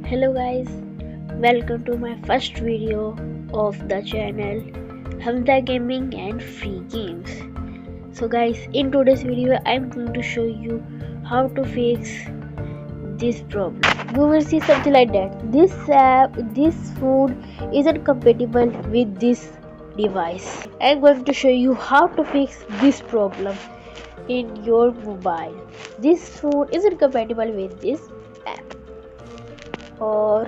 Hello guys, welcome to my first video of the channel Hamza Gaming and Free Games. So guys, in today's video I'm going to show you how to fix this problem. You will see something like that. This food isn't compatible with this device. I'm going to show you how to fix this problem in your mobile. This food isn't compatible with this app or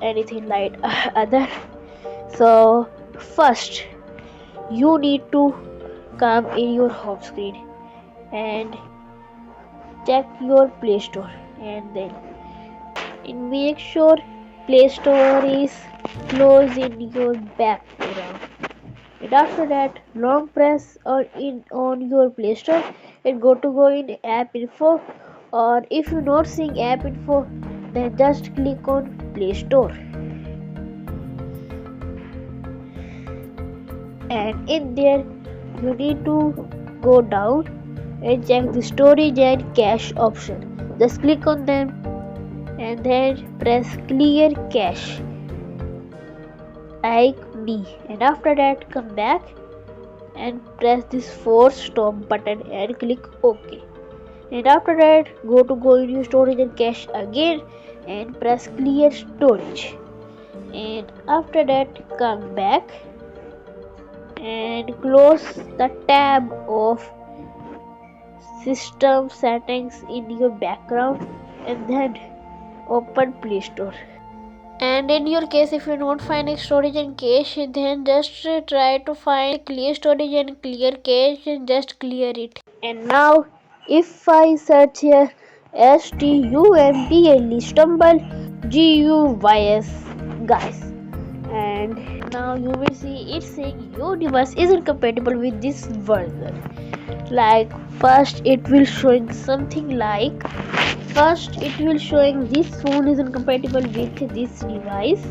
anything like other. So first you need to come in your home screen and check your Play Store, and then make sure Play Store is closed in your background, and after that long press on your Play Store and go in app info, or if you're not seeing app info then just click on Play Store, and in there you need to go down and check the storage and cache option. Just click on them and then press clear cache like me, and after that come back and press this force stop button and click OK, and after that go in your storage and cache again and press clear storage, and after that come back and close the tab of system settings in your background and then open Play Store. And in your case, if you're not finding storage and cache, then just try to find clear storage and clear cache and just clear it. And now if I search here STUMBLE stumble GUYS guys, and now you will see it's saying your device isn't compatible with this version. Like first it will showing something like this phone isn't compatible with this device,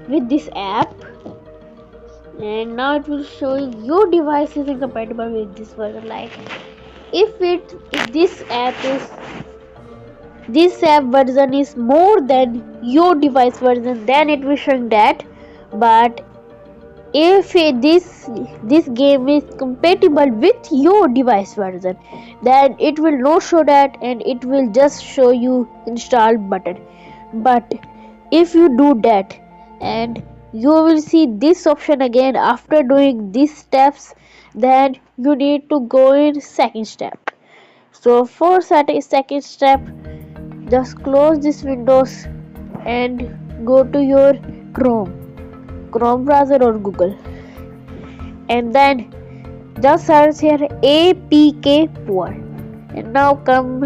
with this app, and now it will show your device isn't compatible with this version. Like if this app version is more than your device version, then it will show that. But if this game is compatible with your device version, then it will not show that and it will just show you install button. But if you do that and you will see this option again after doing these steps, then you need to go in second step. So for second step, just close this windows and go to your Chrome browser or Google, and then just search here APK-Poor, and now come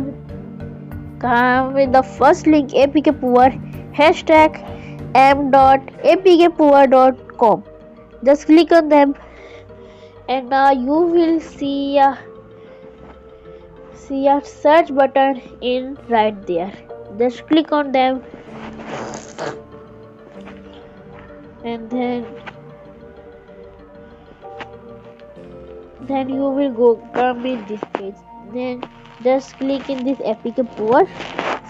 with the first link APK-Poor #m.apkpoor.com. just click on them, and now you will see a search button in right there. Just click on them, and then you will come in this page. Then just click in this APK-Poor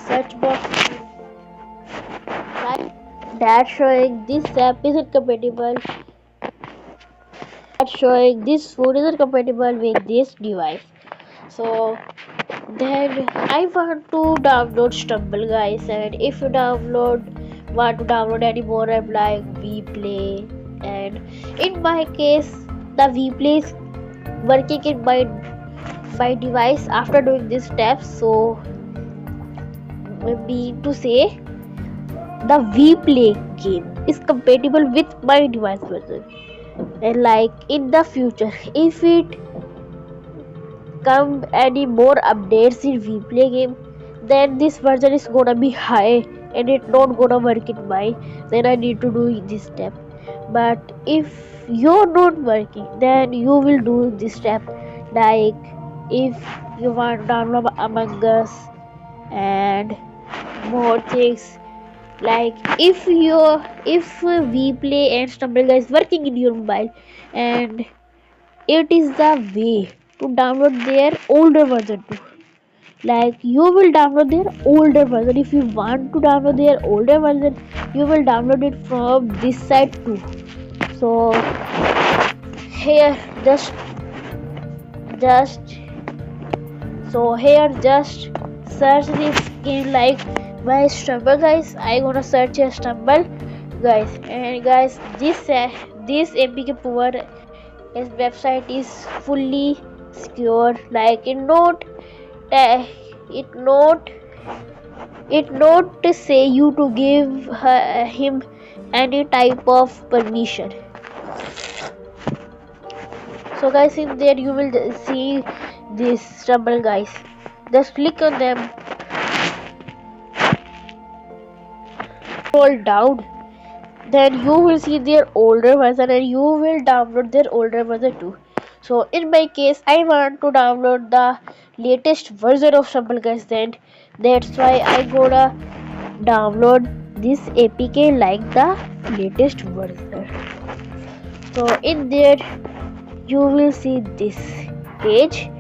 search box, right? That showing this app isn't compatible. That showing this food isn't compatible with this device. So then I want to download Stumble guys, and if you want to download any more app like Vplay, and in my case the Vplay is working in my device after doing these steps. So maybe to say the Vplay game is compatible with my device version, and like in the future if it come any more updates in Vplay game, then this version is gonna be high and it not gonna work in my, then I need to do this step. But if you're not working, then you will do this step. Like if you want to download Among Us and more things, like if Vplay and Stumble guys working in your mobile, and it is the way to download their older version too. like you will download their older version. If you want to download their older version, you will download it from this site too. So here just search this game like my Stumble, guys. I gonna search a Stumble, guys. And guys, this APK power his website is fully secure. Like it not to say you to give him any type of permission. So guys, in there you will see this Stumble, guys. Just click on them, scroll down, then you will see their older version and you will download their older version too. So in my case, I want to download the latest version of Stumble, guys. Then that's why I gonna download this APK like the latest version. So in there you will see this page.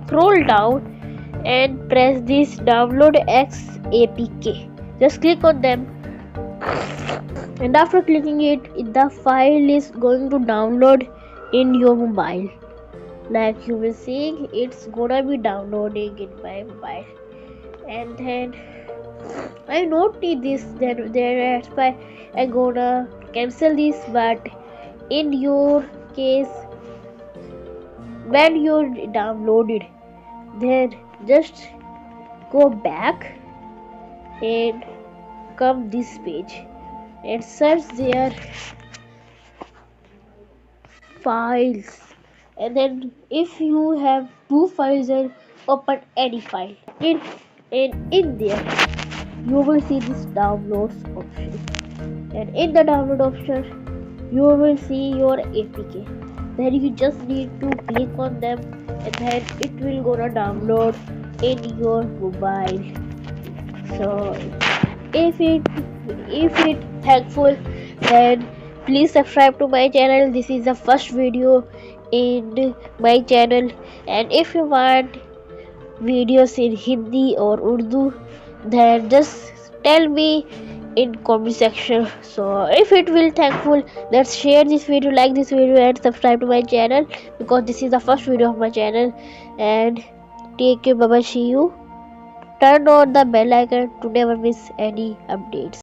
Scroll down and press this download X APK. Just click on them, and after clicking it, the file is going to download in your mobile. Like you will see, it's gonna be downloading in my mobile. And then I noticed this, then that's why I gonna cancel this. But in your case, when you downloaded, then just go back and come this page and search their files. And then if you have two files, then open any file. In there you will see this downloads option, and in the download option you will see your APK. Then you just need to click on them, and then it will gonna download in your mobile. So if it thankful, then please subscribe to my channel. This is the first video in my channel, and if you want videos in Hindi or Urdu, then just tell me in comment section. So if it will thankful, let's share this video, like this video, and subscribe to my channel, because this is the first video of my channel. And take care, bye bye, see you. Turn on the bell icon to never miss any updates.